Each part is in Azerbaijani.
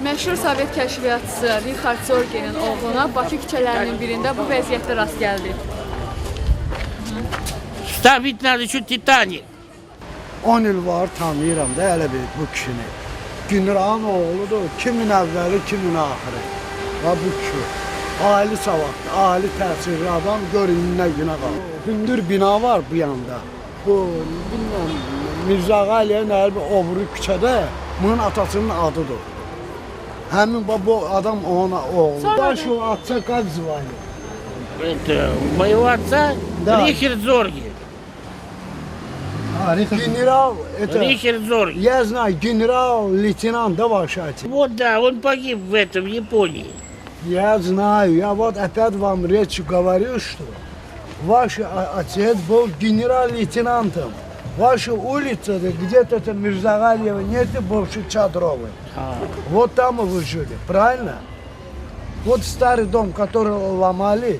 Məşhur Sovet kəşfiyyatçısı Rixard Zorgenin oğluna Bakı küçələrinin birində bu vəziyyətdə rast gəldi. Ставить надо şu Titanik. 10 il var tanıyıram da elə bir bu kişini. Günran oğludur, kimin əvvəli, kimin axırı. Və bu kişi. Ali savadlı, ali təsirli adam görün nə günə qalır. Hündür bina var bu yanda. Bu, bilməm, Mirzə Ağaliyev nə bir obru küçədə bunun atasının adıdır. Həmin bu adam ona oğlu. Başı atsa как звали? Это моего отца Да. Рихард Зорге. General, Рихард Зорге. я знаю, генерал-лейтенант, да, ваш отец? Вот да, он погиб в этом, в Японии. Я знаю, я вот опять вам речь говорю, что ваш отец был генерал-лейтенантом. Ваша улица, где-то это Мирзагалиева нет, больше Чадровой. Вот там вы жили, правильно? Вот старый дом, который ломали.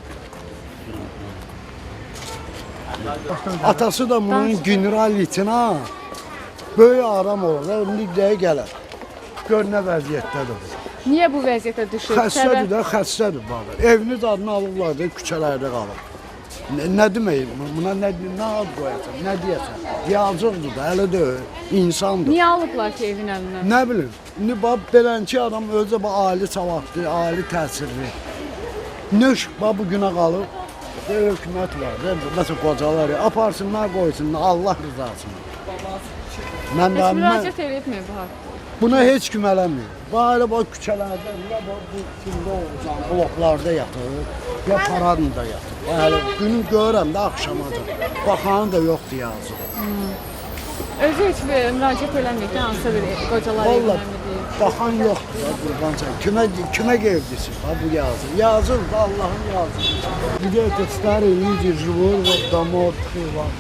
Atası da bunun general-leytenant. Böyük adam olur, indi gələr. Gör nə vəziyyətdədir bu. Niyə bu vəziyyətə düşür? Xəstədir də, xəstədir bağlı. Eviniz adını alırlar da, küçələrdə qalır. Nə demək, buna nə ad qoyasan, nə deyəsən? Yazıqdır da, hələ deyil, insandır. Niyə alıblar ki evin əlindən? Nə bilim, indi belənçi adam özü ali savadlı, ali təsirli. Nöş bu günə qalıb, hökumət var, məsələn qocalar, aparsınlar, qoysunlar, Allah rızasına. Mən Heç müraciət edilmir bu haqda. Buna heç kim eləmir. Böyle bu küçələrdə, bu kimdə olacaq, bloklarda yatır, ya paradında yatır. Yəni günü görürəm də axşamadır. Baxanı da yoxdur yazıq. Özü heç bir müraciət eləmir ki, hansısa bir qocalar Vallahi evindən mi deyir? baxan yoxdur da qurban çəkin. Kimə gevdisin? Ha bu yazıq. Yazıq da Allahın yazıq. Где-то старые люди живут, вот домов, вот.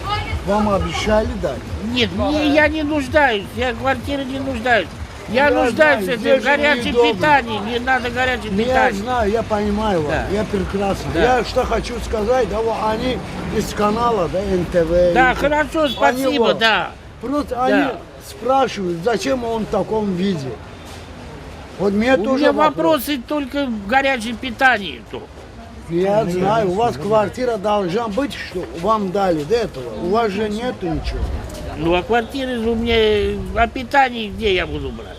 Вам обещали дать? Нет, я не нуждаюсь, я квартиры не нуждаюсь. Я Я нуждаюсь знаю, в здесь же горячем неудобно. питании, мне надо горячее Я питание. знаю, я понимаю вас, Да. я прекрасно. Да. Я что хочу сказать, да, вот они из канала, да, НТВ. Да, и- хорошо, они спасибо, вот, да. Просто Да. они спрашивают, зачем он в таком виде. Вот мне У тоже меня вопрос. вопросы только в горячем питании. Я знаю, у вас квартира должна быть, что вам дали до этого. У вас же нету ничего. Ну а квартиры же у меня, а питание где я буду брать?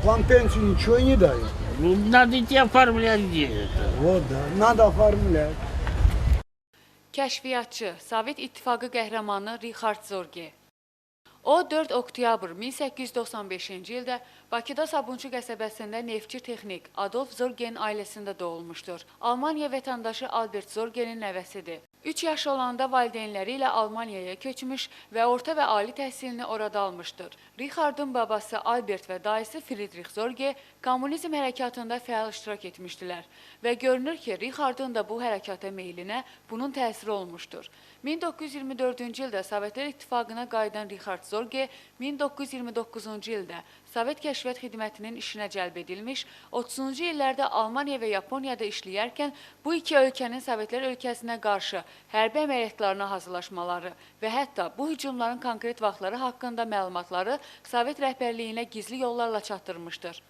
Вам пенсию ничего не дают. Ну, надо идти оформлять где это. Вот, да, надо оформлять. Kəşfiyyatçı, Sovet İttifaqı qəhrəmanı Rixard Zorge. O 4 oktyabr 1895-ci ildə Bakıda Sabunçu qəsəbəsində neftçi texnik Adolf Zorgenin ailəsində doğulmuşdur. Almaniya vətəndaşı Albert Zorgenin nəvəsidir. 3 yaşı olanda valideynləri ilə Almaniyaya köçmüş və orta və ali təhsilini orada almışdır. Rixardın babası Albert və dayısı Friedrich Zorge kommunizm hərəkatında fəal iştirak etmişdilər və görünür ki, Rixardın da bu hərəkata meylinə bunun təsiri olmuşdur. 1924-cü ildə Sovetlər İttifaqına qayıdan Rixard Zorge 1929-cu ildə Sovet Kəşfiyyat Xidmətinin işinə cəlb edilmiş, 30-cu illərdə Almaniya və Yaponiyada işləyərkən bu iki ölkənin Sovetlər ölkəsinə qarşı hərbi əməliyyatlarına hazırlaşmaları və hətta bu hücumların konkret vaxtları haqqında məlumatları Sovet rəhbərliyinə gizli yollarla çatdırmışdır.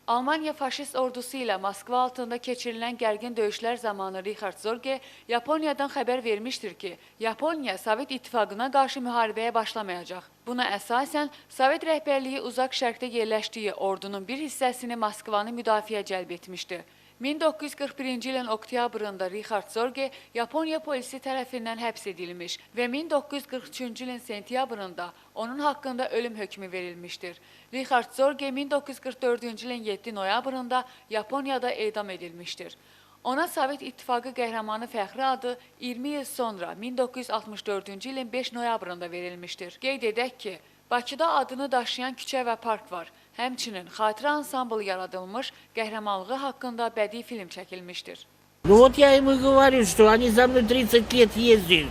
Almaniya faşist ordusu ilə Moskva altında keçirilən gərgin döyüşlər zamanı Rixard Zorge Yaponiyadan xəbər vermişdir ki, Yaponiya Sovet İttifaqına qarşı müharibəyə başlamayacaq. Buna əsasən, Sovet rəhbərliyi uzaq şərqdə yerləşdiyi ordunun bir hissəsini Moskvanı müdafiə cəlb etmişdi. 1941-ci ilin oktyabrında Rixard Zorge Yaponiya polisi tərəfindən həbs edilmiş və 1943-cü ilin sentyabrında onun haqqında ölüm hökmü verilmişdir. Rixard Zorge 1944-cü ilin 7 noyabrında Yaponiyada edam edilmişdir. Ona Sovet İttifaqı qəhrəmanı fəxri adı 20 il sonra 1964-cü ilin 5 noyabrında verilmişdir. Qeyd edək ki, Bakıda adını daşıyan küçə və park var. Həmçinin xatirə ansambl yaradılmış, qəhrəmanlığı haqqında bədii film çəkilmişdir. Ну вот я ему говорю, что они за мной 30 лет ездили,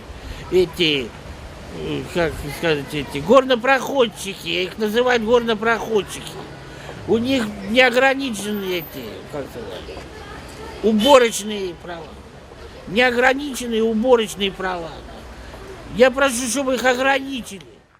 эти, как сказать, эти горнопроходчики, я их называю горнопроходчики. У них неограниченные эти, как сказать, уборочные права. Неограниченные уборочные права. Я прошу, чтобы их ограничили.